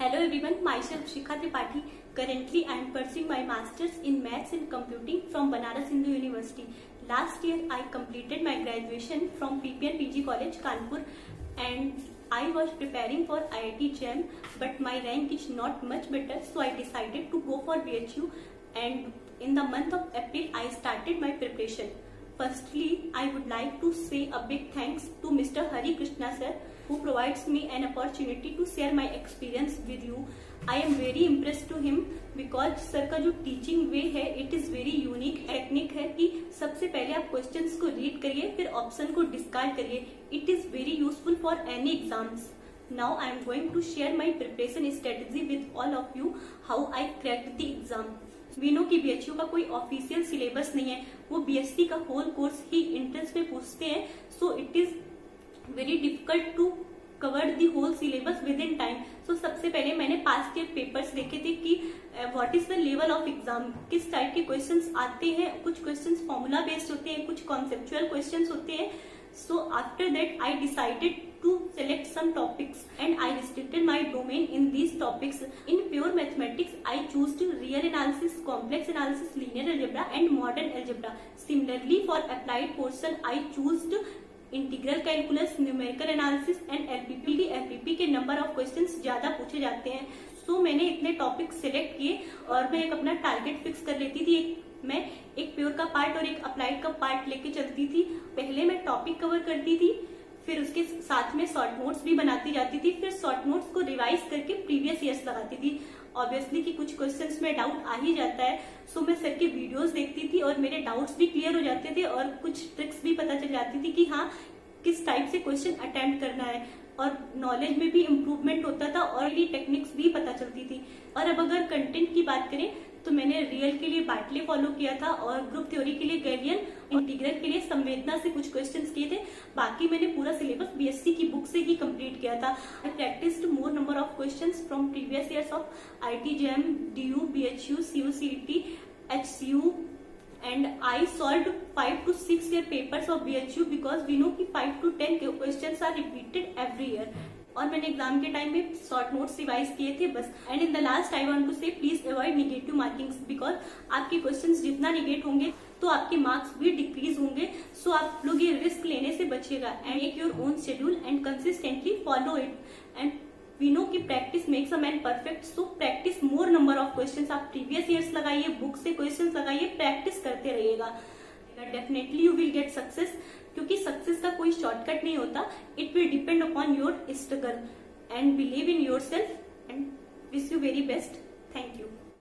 Hello everyone, myself Shikha Tripathi. Currently I am pursuing my masters in maths and computing from Banaras Hindu University. Last year I completed my graduation from PPN PG College Kanpur and I was preparing for IIT JAM, but my rank is not much better, so I decided to go for BHU, and in the month of April I started my preparation. Firstly, I would like to say a big thanks to Mr. Hari Krishna sir, who provides me an opportunity to share my experience with you. I am very impressed to him because sir का जो teaching वे है it is very unique technique है कि सबसे पहले आप questions को read करिए, फिर ऑप्शन को डिस्कार्ड करिए. It is very useful for any exams. Now I am going to share my preparation strategy with all of you, how I cracked the exam. We know कि BHU का कोई official syllabus नहीं है, वो BSc का whole course ही entrance में पूछते हैं, so it is very difficult to cover the whole syllabus within time. So सबसे पहले मैंने पास्ट ईयर पेपर्स देखे थे कि what is the level of exam, किस टाइप के क्वेश्चंस आते हैं. कुछ क्वेश्चंस फॉर्मूला बेस्ड होते हैं, कुछ कॉन्सेप्चुअल क्वेश्चंस होते हैं. So after that I decided to select some topics and I restricted my domain in these topics. In pure mathematics I chose real analysis, complex analysis, linear algebra and modern algebra. Similarly for applied portion I chose integral calculus, numerical analysis and LPP. LPP के number of questions ज्यादा पूछे जाते हैं, सो मैंने इतने topic select किए और मैं एक अपना टारगेट फिक्स कर लेती थी. मैं एक प्योर का पार्ट और एक अप्लाइड का पार्ट लेके चलती थी. पहले मैं टॉपिक कवर करती थी, फिर उसके साथ में शॉर्ट नोट्स भी बनाती जाती थी, फिर शॉर्ट नोट्स को रिवाइज करके प्रीवियस ईयर्स लगाती थी. ऑब्वियसली कि कुछ क्वेश्चंस में डाउट आ ही जाता है, सो मैं सर के वीडियोस देखती थी और मेरे डाउट्स भी क्लियर हो जाते थे और कुछ ट्रिक्स भी पता चल जाती थी कि हाँ किस टाइप से क्वेश्चन अटेम्प्ट करना है, और नॉलेज में भी इम्प्रूवमेंट होता था और ये टेक्निक्स भी पता चलती थी. और अब अगर कंटेंट की बात करें तो मैंने रियल के लिए बार्टले फॉलो किया था और ग्रुप थ्योरी के लिए गैलियन, इंटीग्रल के लिए संवेदना से कुछ क्वेश्चंस किए थे. बाकी मैंने पूरा सिलेबस बीएससी की बुक से ही कंप्लीट किया था. I practised more number of questions from previous years of IIT JAM, DU, BHU, CUCET, HCU, and I solved 5 to 6 year papers of BHU because we know कि 5 to 10 questions are repeated every year. और मैंने exam के time में short notes revise किए थे बस. And in the last I want to say please avoid negative markings because आपके questions जितना निगेट होंगे तो आपके मार्क्स भी डिक्रीज होंगे. सो आप लोग ये रिस्क लेने से बचेगा and make your own schedule and consistently follow it. And we know कि practice makes a man perfect, so practice more number of questions. आप प्रीवियस ईयर्स लगाइए, बुक से क्वेश्चंस लगाइए, प्रैक्टिस करते रहिएगा. Definitely you will get success, क्योंकि success का कोई शॉर्टकट नहीं होता. It will depend upon your struggle and believe in yourself and wish you very best. Thank you.